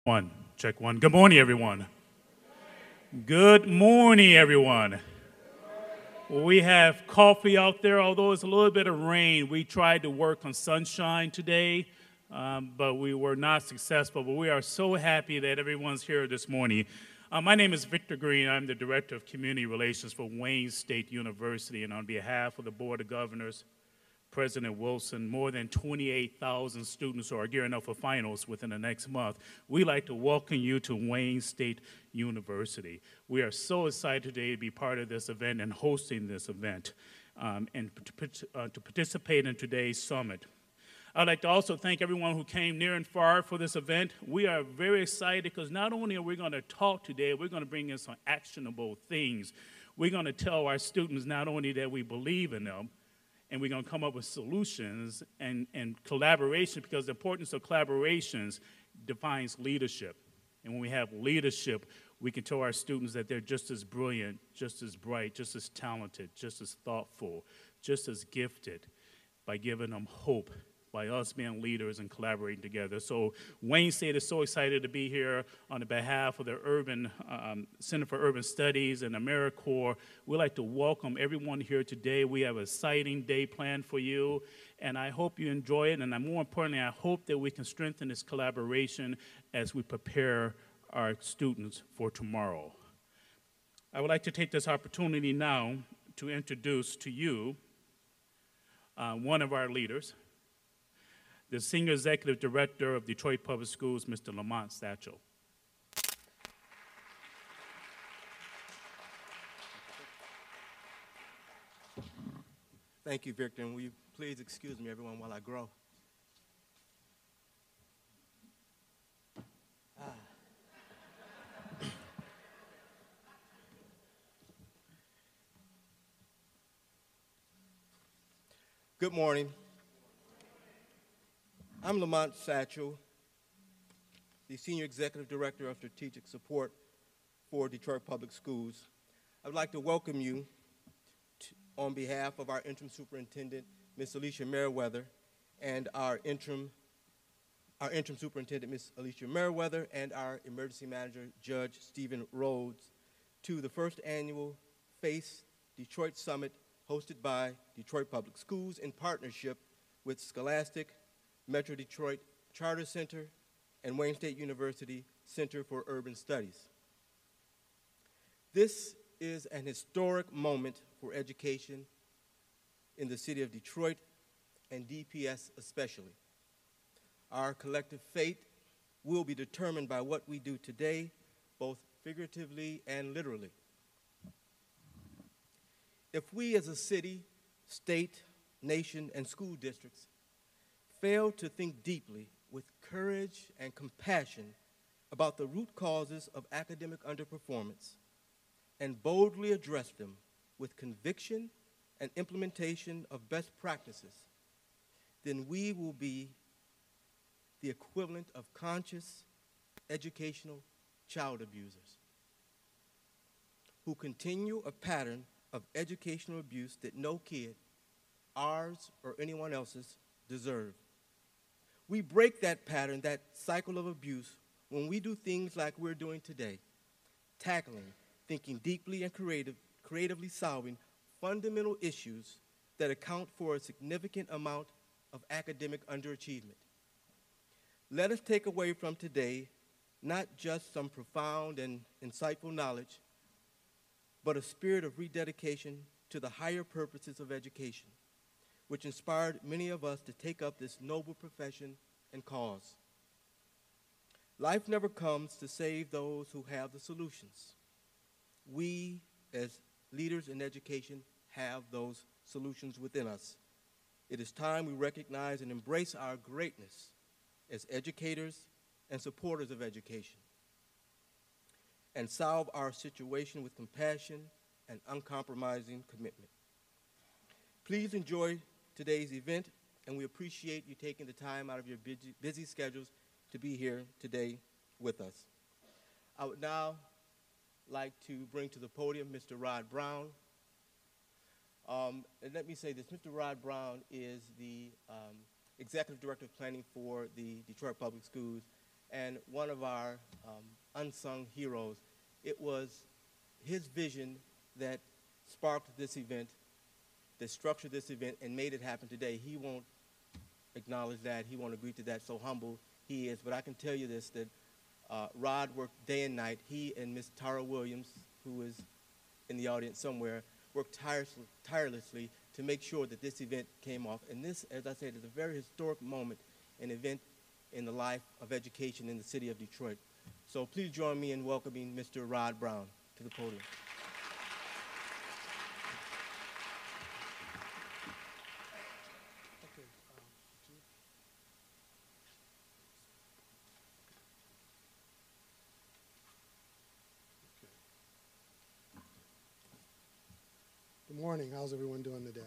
One, check one. Good morning, everyone. Good morning, everyone. We have coffee out there, although it's a little bit of rain. We tried to work on sunshine today, but we were not successful. But we are so happy that everyone's here this morning. My name is Victor Green. I'm the Director of Community Relations for Wayne State University, and on behalf of the Board of Governors, President Wilson, more than 28,000 students who are gearing up for finals within the next month. We'd like to welcome you to Wayne State University. We are so excited today to be part of this event and hosting this event and to participate in today's summit. I'd like to also thank everyone who came near and far for this event. We are very excited because not only are we going to talk today, we're going to bring in some actionable things. We're going to tell our students not only that we believe in them, and we're going to come up with solutions and collaboration, because the importance of collaborations defines leadership. And when we have leadership, we can tell our students that they're just as brilliant, just as bright, just as talented, just as thoughtful, just as gifted, by giving them hope, by us being leaders and collaborating together. So Wayne State is so excited to be here on the behalf of the Center for Urban Studies and AmeriCorps. We'd like to welcome everyone here today. We have an exciting day planned for you, and I hope you enjoy it. And more importantly, I hope that we can strengthen this collaboration as we prepare our students for tomorrow. I would like to take this opportunity now to introduce to you one of our leaders, the Senior Executive Director of Detroit Public Schools, Mr. Lamont Satchel. Thank you, Victor, and will you please excuse me, everyone, while I grow. Good morning. I'm Lamont Satchel, the Senior Executive Director of Strategic Support for Detroit Public Schools. I would like to welcome you on behalf of our Interim Superintendent, Ms. Alicia Meriwether, and our Interim Superintendent, Ms. Alicia Meriwether, and our Emergency Manager, Judge Stephen Rhodes, to the first annual FACE Detroit Summit hosted by Detroit Public Schools in partnership with Scholastic, Metro Detroit Charter Center, and Wayne State University Center for Urban Studies. This is an historic moment for education in the city of Detroit and DPS especially. Our collective fate will be determined by what we do today, both figuratively and literally. If we as a city, state, nation, and school districts fail to think deeply with courage and compassion about the root causes of academic underperformance and boldly address them with conviction and implementation of best practices, then we will be the equivalent of conscious educational child abusers who continue a pattern of educational abuse that no kid, ours or anyone else's, deserve. We break that pattern, that cycle of abuse, when we do things like we're doing today, tackling, thinking deeply and creatively solving fundamental issues that account for a significant amount of academic underachievement. Let us take away from today not just some profound and insightful knowledge, but a spirit of rededication to the higher purposes of education, which inspired many of us to take up this noble profession and cause. Life never comes to save those who have the solutions. We, as leaders in education, have those solutions within us. It is time we recognize and embrace our greatness as educators and supporters of education, and solve our situation with compassion and uncompromising commitment. Please enjoy today's event, and we appreciate you taking the time out of your busy schedules to be here today with us. I would now like to bring to the podium Mr. Rod Brown. And let me say this, Mr. Rod Brown is the Executive Director of Planning for the Detroit Public Schools, and one of our unsung heroes. It was his vision that sparked this event, that structured this event and made it happen today. He won't acknowledge that. He won't agree to that, so humble he is. But I can tell you this, that Rod worked day and night. He and Miss Tara Williams, who is in the audience somewhere, worked tirelessly to make sure that this event came off. And this, as I said, is a very historic moment, an event in the life of education in the city of Detroit. So please join me in welcoming Mr. Rod Brown to the podium. Good morning. How's everyone doing today?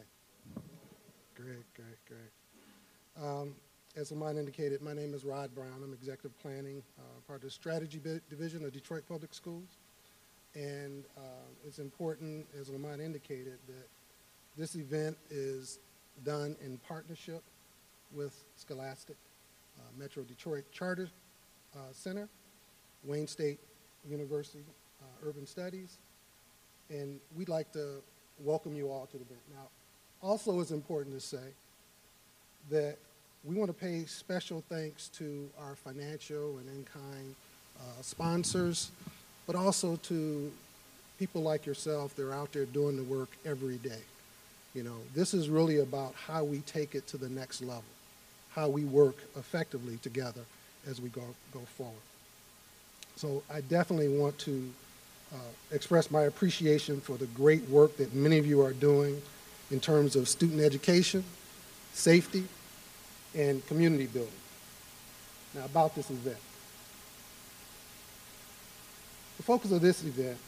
Great, great, great. As Lamont indicated, my name is Rod Brown. I'm Executive Planning, part of the Strategy Division of Detroit Public Schools. And it's important, as Lamont indicated, that this event is done in partnership with Scholastic, Metro Detroit Charter Center, Wayne State University Urban Studies, and we'd like to welcome you all to the event. Now, also it's important to say that we want to pay special thanks to our financial and in-kind sponsors, but also to people like yourself that are out there doing the work every day. You know, this is really about how we take it to the next level, how we work effectively together as we go forward. So I definitely want to express my appreciation for the great work that many of you are doing in terms of student education, safety, and community building. Now, about this event. The focus of this event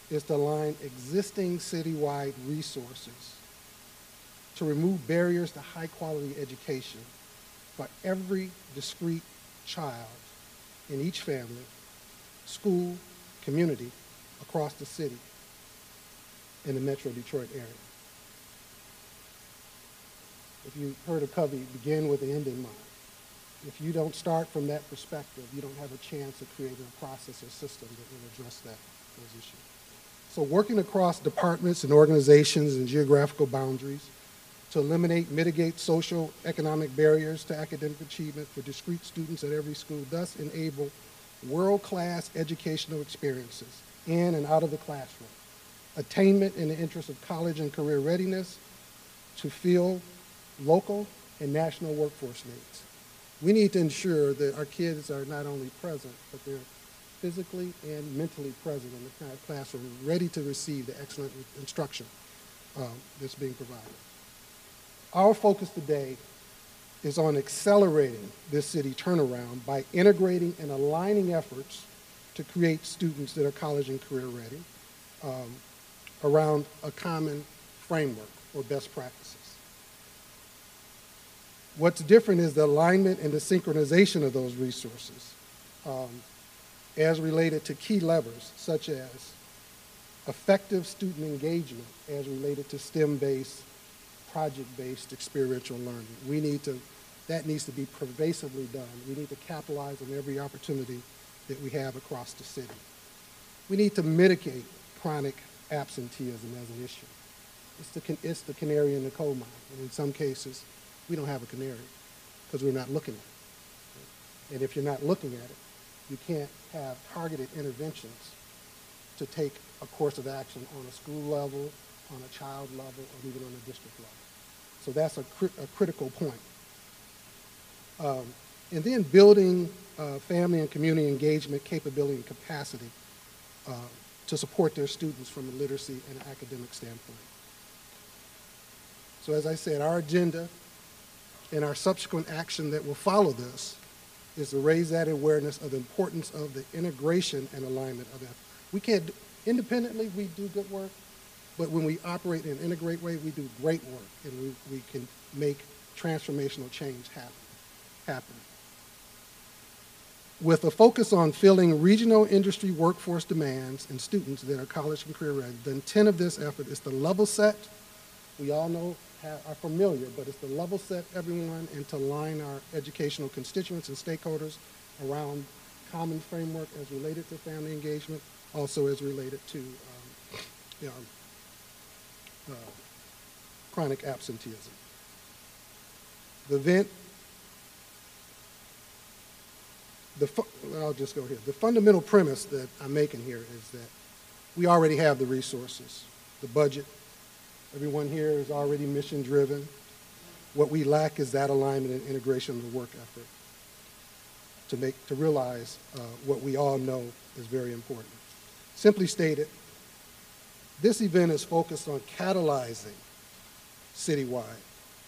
is to align existing citywide resources to remove barriers to high-quality education for every discrete child in each family, school, community across the city in the Metro Detroit area. If you heard of Covey, begin with the end in mind. If you don't start from that perspective, you don't have a chance of creating a process or system that will address those issues. So working across departments and organizations and geographical boundaries to eliminate, mitigate social, economic barriers to academic achievement for discrete students at every school, thus enable world-class educational experiences in and out of the classroom, attainment in the interest of college and career readiness to fill local and national workforce needs. We need to ensure that our kids are not only present, but they're physically and mentally present in the classroom, ready to receive the excellent instruction that's being provided. Our focus today is on accelerating this city turnaround by integrating and aligning efforts to create students that are college and career ready around a common framework or best practices. What's different is the alignment and the synchronization of those resources as related to key levers such as effective student engagement as related to STEM-based, project-based experiential learning. That needs to be pervasively done. We need to capitalize on every opportunity that we have across the city. We need to mitigate chronic absenteeism as an issue. It's the canary in the coal mine, and in some cases, we don't have a canary because we're not looking at it. And if you're not looking at it, you can't have targeted interventions to take a course of action on a school level, on a child level, or even on a district level. So that's a critical point. And then building family and community engagement capability and capacity to support their students from a literacy and academic standpoint. So as I said, our agenda and our subsequent action that will follow this is to raise that awareness of the importance of the integration and alignment of that. We can't, independently we do good work, but when we operate in an integrated way, we do great work, and we can make transformational change happen. With a focus on filling regional industry workforce demands and students that are college and career ready, the intent of this effort is to level set, we all know, are familiar, but it's to level set everyone and to align our educational constituents and stakeholders around common framework as related to family engagement, also as related to you know, chronic absenteeism. The event, I'll just go here. The fundamental premise that I'm making here is that we already have the resources, the budget. Everyone here is already mission driven. What we lack is that alignment and integration of the work effort to realize what we all know is very important. Simply stated, this event is focused on catalyzing citywide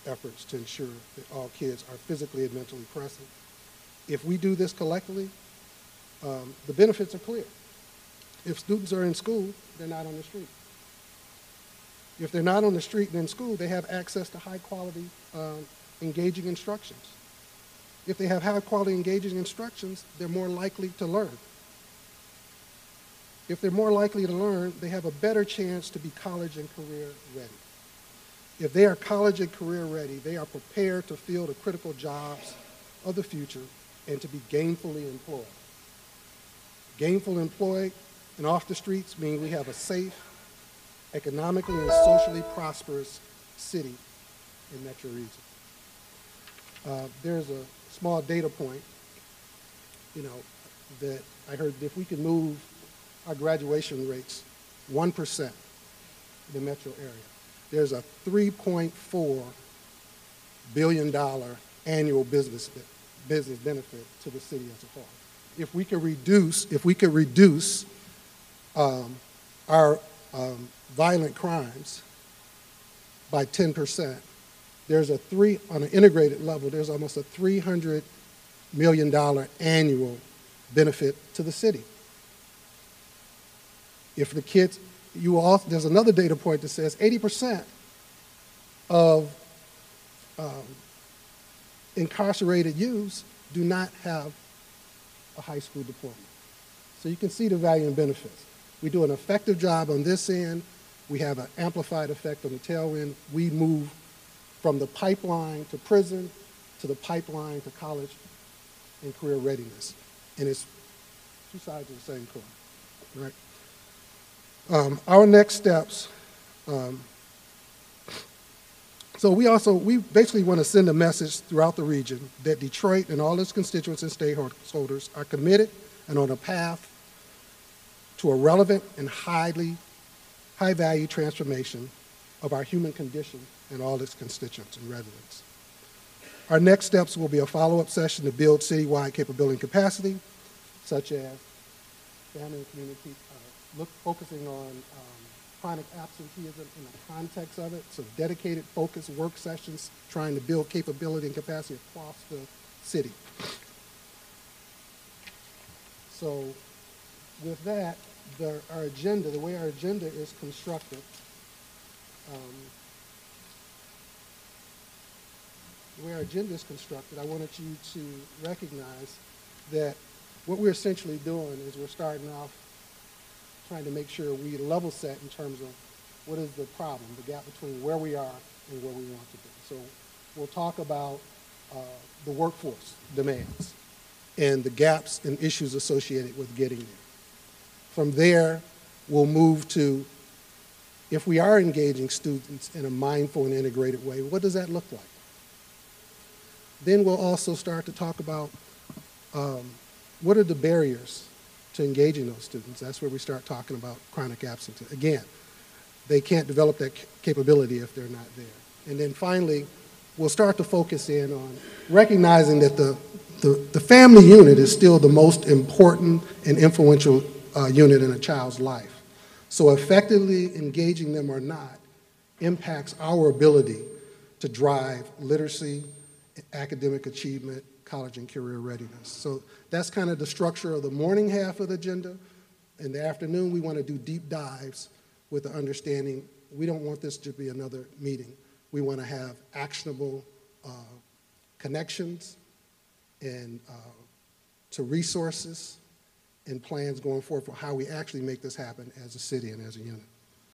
efforts to ensure that all kids are physically and mentally present. If we do this collectively, the benefits are clear. If students are in school, they're not on the street. If they're not on the street and in school, they have access to high quality, engaging instructions. If they have high quality, engaging instructions, they're more likely to learn. If they're more likely to learn, they have a better chance to be college and career ready. If they are college and career ready, they are prepared to fill the critical jobs of the future and to be gainfully employed. Gainfully employed and off the streets mean we have a safe, economically and socially prosperous city in Metro Region. There's a small data point, that I heard if we could move our graduation rates 1% in the metro area, there's a $3.4 billion annual business benefit to the city as a whole. If we could reduce our violent crimes by 10%, on an integrated level, there's almost a $300 million annual benefit to the city. If the kids, there's another data point that says 80% of incarcerated youths do not have a high school diploma. So you can see the value and benefits. We do an effective job on this end. We have an amplified effect on the tail end. We move from the pipeline to prison to the pipeline to college and career readiness. And it's two sides of the same coin, right? Our next steps, so we basically want to send a message throughout the region that Detroit and all its constituents and stakeholders are committed and on a path to a relevant and high-value transformation of our human condition and all its constituents and residents. Our next steps will be a follow-up session to build citywide capability and capacity, such as family and community, focusing on chronic absenteeism in the context of it, so dedicated focused work sessions trying to build capability and capacity across the city. So with that, the way our agenda is constructed, I wanted you to recognize that what we're essentially doing is we're starting off trying to make sure we level set in terms of what is the problem, the gap between where we are and where we want to be. So we'll talk about the workforce demands and the gaps and issues associated with getting there. From there, we'll move to, if we are engaging students in a mindful and integrated way, what does that look like? Then we'll also start to talk about what are the barriers to engaging those students. That's where we start talking about chronic absenteeism. Again, they can't develop that capability if they're not there. And then finally, we'll start to focus in on recognizing that the family unit is still the most important and influential unit in a child's life. So effectively engaging them or not impacts our ability to drive literacy, academic achievement, college and career readiness. So that's kind of the structure of the morning half of the agenda. In the afternoon, we want to do deep dives with the understanding we don't want this to be another meeting. We want to have actionable connections and to resources and plans going forward for how we actually make this happen as a city and as a unit.